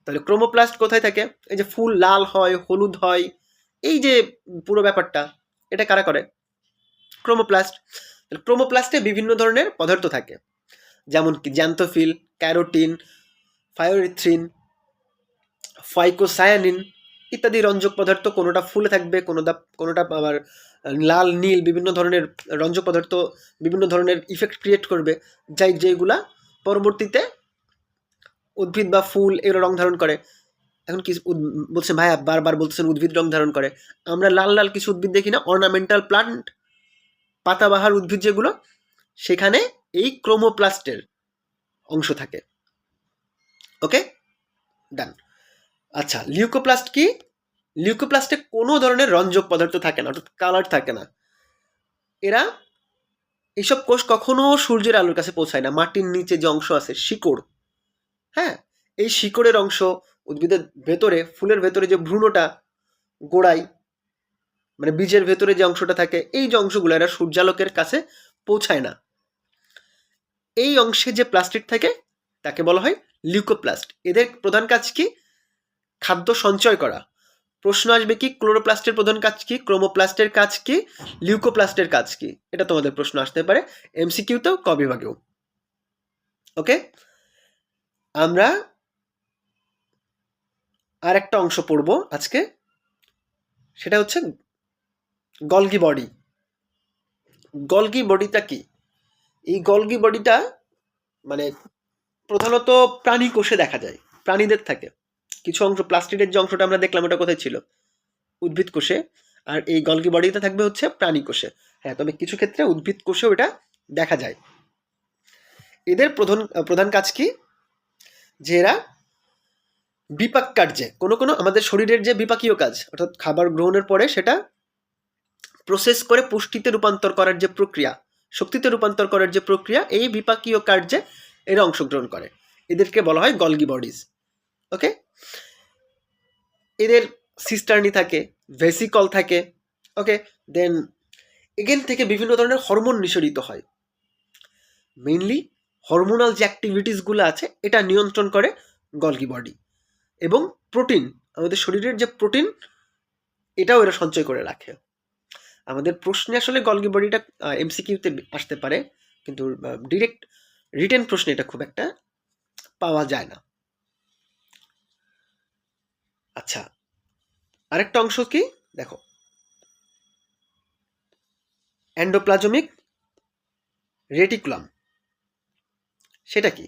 তাহলে ক্রোমোপ্লাস্ট কোথায় থাকে? এই যে ফুল লাল হয়, হলুদ হয়, এই যে পুরো ব্যাপারটা, এটা কারা করে? ক্রোমোপ্লাস্ট। ক্রোমোপ্লাস্টে বিভিন্ন ধরনের পদার্থ থাকে, যেমন কি জ্যান্থোফিল, ক্যারোটিন, ফায়োরিথ্রিন, ফাইকোসায়ানিন ইত্যাদি রঞ্জক পদার্থ। কোনোটা ফুলে থাকবে, কোনোটা আবার লাল, নীল, বিভিন্ন ধরনের রঞ্জক পদার্থ বিভিন্ন ধরনের ইফেক্ট ক্রিয়েট করবে, যেগুলা পরবর্তীতে উদ্ভিদ বা ফুল এগুলো রং ধারণ করে। এখন কি বলছেন ভাইয়া, বারবার বলতেছেন উদ্ভিদ রং ধারণ করে? আমরা লাল লাল কিছু উদ্ভিদ দেখি না, অর্নামেন্টাল প্লান্ট, পাতাবাহার উদ্ভিদ যেগুলো, সেখানে এই ক্রোমোপ্লাস্টের অংশ থাকে। ওকে, ডান। আচ্ছা, লিউকোপ্লাস্ট কি? লিউকোপ্লাস্টে কোনো ধরনের রঞ্জক পদার্থ থাকে না, অর্থাৎ কালার থাকে না। এইসব কোষ কখনো সূর্যের আলোর কাছে পৌঁছায় না। মাটির নিচে যে অংশ আছে, শিকড়, হ্যাঁ, এই শিকড়ের অংশ, উদ্ভিদের ভেতরে, ফুলের ভেতরে যে ভ্রূণটা, গোড়ায় বীজের ভেতরে যে অংশটা থাকে, এই যে অংশগুলো এরা সূর্যালোকের কাছে পৌঁছায় না। এই অংশে যে প্লাস্টিড থাকে তাকে বলা হয় লিউকোপ্লাস্ট। এদের প্রধান কাজ কি? খাদ্য সঞ্চয় করা, প্রশ্ন আসবে কি, ক্লোরোপ্লাস্টের প্রধান কাজ কি, ক্রোমোপ্লাস্টের কাজ কি, লিউকোপ্লাস্টের কাজ কি, এটা তোমাদের প্রশ্ন আসতে পারে এমসিকিউতেও, ক বিভাগেও। ওকে, আমরা আর একটা অংশ পড়ব আজকে, সেটা হচ্ছে গলগি বডি। গলগি বডিটা কি? এই গলগি বডিটা মানে প্রধানত প্রাণী কোষে দেখা যায়, প্রাণীদের থাকে। কিছু অংশ, প্লাস্টিডের যে অংশটা আমরা দেখলাম ওটা কোথায় ছিল? উদ্ভিদ কোষে। আর এই গলগি বডিতে থাকবে হচ্ছে প্রাণী কোষে। হ্যাঁ, তবে কিছু ক্ষেত্রে উদ্ভিদ কোষেও এটা দেখা যায়। এদের প্রধান কাজ কি? যে এরা বিপাক কার্যে, কোনো কোনো আমাদের শরীরের যে বিপাকীয় কাজ, অর্থাৎ খাবার গ্রহণের পরে সেটা প্রসেস করে পুষ্টিতে রূপান্তর করার যে প্রক্রিয়া, শক্তিতে রূপান্তর করার যে প্রক্রিয়া, এই বিপাকীয় কার্যে এরা অংশগ্রহণ করে। এদেরকে বলা হয় গলগি বডিজ। ওকে, এদের সিস্টার্নি থাকে, ভেসিকল থাকে। ওকে, দেন এখান থেকে বিভিন্ন ধরনের হরমোন নিঃসরিত হয়। মেইনলি হরমোনাল যে অ্যাক্টিভিটিসগুলো আছে এটা নিয়ন্ত্রণ করে গলগি বডি। এবং প্রোটিন, আমাদের শরীরের যে প্রোটিন, এটাও এরা সঞ্চয় করে রাখে। আমাদের প্রশ্নে আসলে গলগি বডিটা এমসিকিউতে আসতে পারে, কিন্তু ডিরেক্ট রিটেন প্রশ্নে এটা খুব একটা পাওয়া যায় না। আচ্ছা, আরেকটা অংশ কি দেখো, এন্ডোপ্লাজমিক রেটিকুলাম। সেটা কি?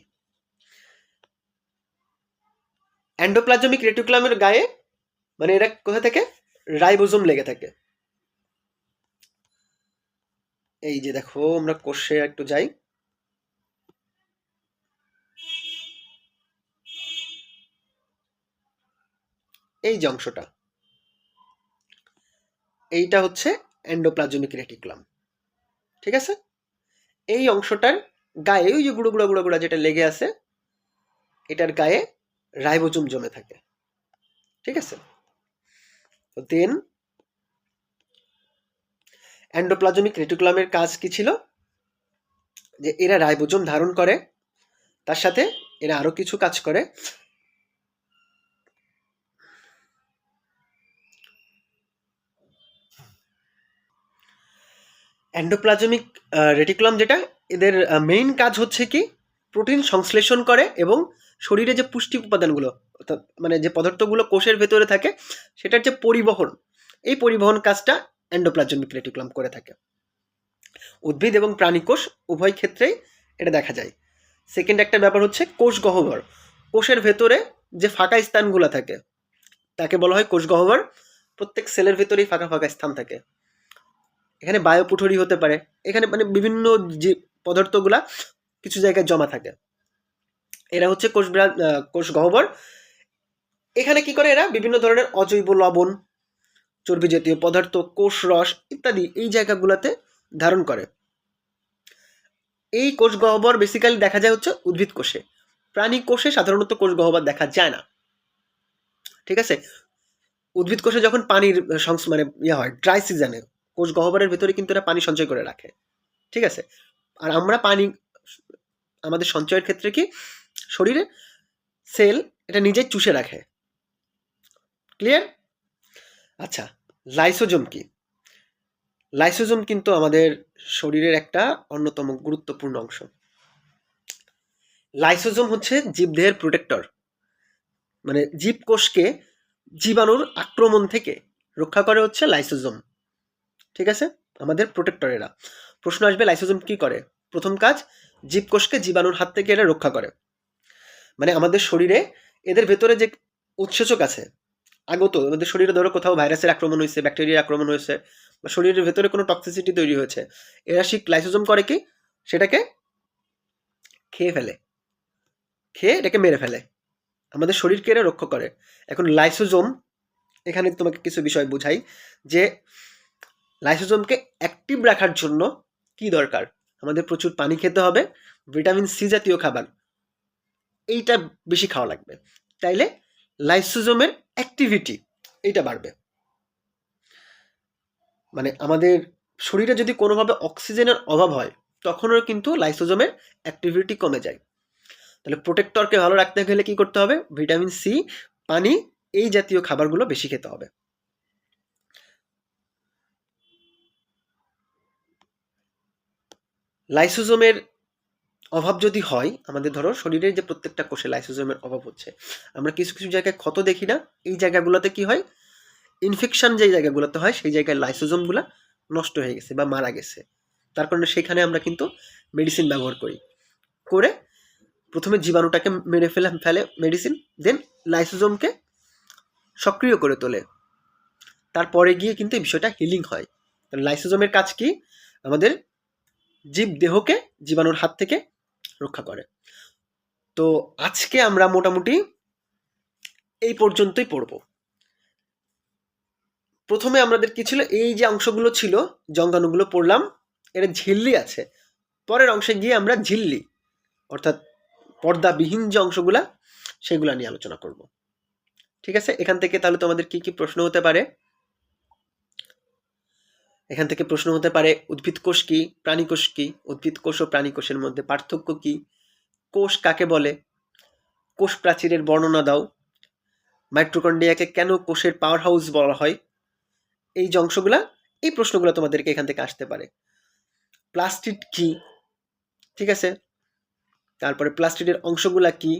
এন্ডোপ্লাজমিক রেটিকুলামের গায়ে মানে এরা কোথা থেকে? রাইবোজোম লেগে থাকে। এই যে দেখো, আমরা কোষে একটু যাই, এই যে অংশটা, এইটা হচ্ছে এন্ডোপ্লাজমিক রেটিকুলাম। ঠিক আছে, এই অংশটার গায়ে ওই যে গুঁড়ো গুঁড়ো গুঁড়ো গুঁড়ো যেটা লেগে আছে, এটার গায়ে রাইবোজোম জমে থাকে। ঠিক আছে, তো দেন এন্ডোপ্লাজমিক রেটিকুলামের কাজ কি ছিল? যে এরা রাইবোজোম ধারণ করে, তার সাথে এরা আরো কিছু কাজ করে। এন্ডোপ্লাজমিক রেটিকুলাম যেটা, এদের মেইন কাজ হচ্ছে কি, প্রোটিন সংশ্লেষণ করে এবং শরীরে যে পুষ্টি উপাদানগুলো, অর্থাৎ মানে যে পদার্থগুলো কোষের ভেতরে থাকে সেটার যে পরিবহন, এই পরিবহন কাজটা এন্ডোপ্লাজমিক রেটিকুলাম করে থাকে। উদ্ভিদ এবং প্রাণী কোষ উভয় ক্ষেত্রেই এটা দেখা যায়। সেকেন্ড একটা ব্যাপার হচ্ছে কোষ গহ্বর। কোষের ভেতরে যে ফাঁকা স্থানগুলো থাকে তাকে বলা হয় কোষ গহ্বর। প্রত্যেক সেলের ভেতরেই ফাঁকা ফাঁকা স্থান থাকে। এখানে বায়োপুঠরি হতে পারে, এখানে মানে বিভিন্ন যে পদার্থগুলা কিছু জায়গায় জমা থাকে, এরা হচ্ছে কোষ গহ্বর। এখানে কি করে? এরা বিভিন্ন ধরনের অজৈব লবণ, চর্বি জাতীয় পদার্থ, কোষ রস ইত্যাদি এই জায়গাগুলোতে ধারণ করে। এই কোষ গহ্বর বেসিক্যালি দেখা যায় হচ্ছে উদ্ভিদ কোষে। প্রাণী কোষে সাধারণত কোষ গহ্বর দেখা যায় না। ঠিক আছে, উদ্ভিদ কোষে যখন পানির মানে হয় ড্রাই সিজনে, কোষ গহ্বরের ভেতরে কিন্তু এরা পানি সঞ্চয় করে রাখে। ঠিক আছে, আর আমরা পানি আমাদের সঞ্চয়ের ক্ষেত্রে কি, শরীরে সেল এটা নিজেই চুষে রাখে। ক্লিয়ার? আচ্ছা, লাইসোজোম কি? লাইসোজোম কিন্তু আমাদের শরীরের একটা অন্যতম গুরুত্বপূর্ণ অংশ। লাইসোজোম হচ্ছে জীবদেহের প্রোটেক্টর, মানে জীবকোষকে জীবাণুর আক্রমণ থেকে রক্ষা করে হচ্ছে লাইসোজোম। ঠিক আছে, আমাদের প্রোটেক্টর এরা। প্রশ্ন আসবে লাইসোজোম কি করে? প্রথম কাজ, জীবকোষকে জীবাণুর হাত থেকে এরা রক্ষা করে। মানে আমাদের শরীরে এদের ভেতরে যে উৎসেচক আছে আগত, আমাদের শরীরে ধরো কোথাও ভাইরাসের আক্রমণ হয়েছে, ব্যাকটেরিয়ার আক্রমণ হয়েছে, বা শরীরের ভেতরে কোনো টক্সিসিটি তৈরি হয়েছে, এরা সেই লাইসোজোম করে কি, সেটাকে খেয়ে ফেলে, খেয়ে এটাকে মেরে ফেলে, আমাদের শরীরকে এরা রক্ষা করে। এখন লাইসোজোম, এখানে তোমাকে কিছু বিষয় বুঝাই, যে লাইসোজোমকে অ্যাক্টিভ রাখার জন্য কি দরকার? আমাদের প্রচুর পানি খেতে হবে, ভিটামিন সি জাতীয় খাবার এইটা বেশি খাওয়া লাগবে, তাইলে লাইসোজোমের অ্যাক্টিভিটি এইটা বাড়বে। মানে আমাদের শরীরে যদি কোনোভাবে অক্সিজেনের অভাব হয় তখনও কিন্তু লাইসোজোমের অ্যাক্টিভিটি কমে যায়। তাহলে প্রোটেক্টরকে ভালো রাখতে গেলে কি করতে হবে? ভিটামিন সি, পানি এই জাতীয় খাবারগুলো বেশি খেতে হবে। লাইসোজোমের অভাব যদি হয় আমাদের, ধরো শরীরের যে প্রত্যেকটা কোষে লাইসোজোমের অভাব হচ্ছে, আমরা কিছু কিছু জায়গায় ক্ষত দেখি না, এই জায়গাগুলোতে কি হয়, ইনফেকশন যেই জায়গাগুলোতে হয় সেই জায়গায় লাইসোজোমগুলো নষ্ট হয়ে গেছে বা মারা গেছে, তার কারণে সেখানে আমরা কিন্তু মেডিসিন ব্যবহার করি, করে প্রথমে জীবাণুটাকে মেরে ফেলে মেডিসিন, দেন লাইসোজোমকে সক্রিয় করে তোলে, তারপরে গিয়ে কিন্তু এই বিষয়টা হিলিং হয়। লাইসোজোমের কাজ কি, আমাদের জীব দেহকে জীবাণুর হাত থেকে রক্ষা করে। তো আজকে আমরা মোটামুটি এই পর্যন্তই পড়ব। প্রথমে আমাদের কি ছিল, এই যে অংশগুলো ছিল জঙ্গাণুগুলো পড়লাম, এটা ঝিল্লি আছে, পরের অংশে গিয়ে আমরা ঝিল্লি অর্থাৎ পর্দাবিহীন যে অংশগুলা সেগুলা নিয়ে আলোচনা করব। ঠিক আছে, এখান থেকে তাহলে তোমাদের কি কি প্রশ্ন হতে পারে? এখান থেকে প্রশ্ন হতে পারে উদ্ভিদ কোষ কি, প্রাণী কোষ কি, উদ্ভিদ কোষ ও প্রাণী কোষের মধ্যে পার্থক্য কি, কোষ কাকে বলে, কোষ প্রাচীরের বর্ণনা দাও, মাইটোকন্ড্রিয়াকে কেন কোষের পাওয়ার হাউস বলা হয়, এই যে অংশগুলা, এই প্রশ্নগুলো তোমাদেরকে এখান থেকে আসতে পারে। প্লাস্টিড কি, ঠিক আছে, তারপরে প্লাস্টিডের অংশগুলা কি,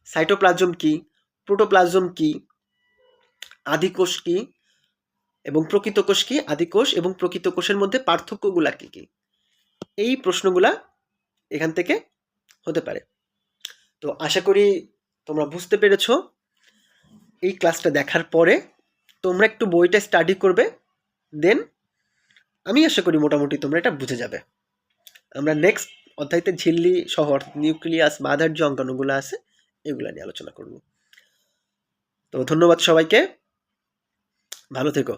সাইটোপ্লাজম কি, প্রোটোপ্লাজম কি, আদিকোষ কি এবং প্রকৃত কোষ কি, আদিকোষ এবং প্রকৃত কোষের মধ্যে পার্থক্যগুলা কি কি, এই প্রশ্নগুলা এখান থেকে হতে পারে। তো আশা করি তোমরা বুঝতে পেরেছো। এই ক্লাসটা দেখার পরে তোমরা একটু বইটা স্টাডি করবে, দেন আমি আশা করি মোটামুটি তোমরা এটা বুঝে যাবে। আমরা নেক্সট অধ্যায়তে ঝিল্লি সহ নিউক্লিয়াস বা আধার যে অঙ্গাণুগুলো আছে এগুলা নিয়ে আলোচনা করব। তো ধন্যবাদ সবাইকে, ভালো থেকো।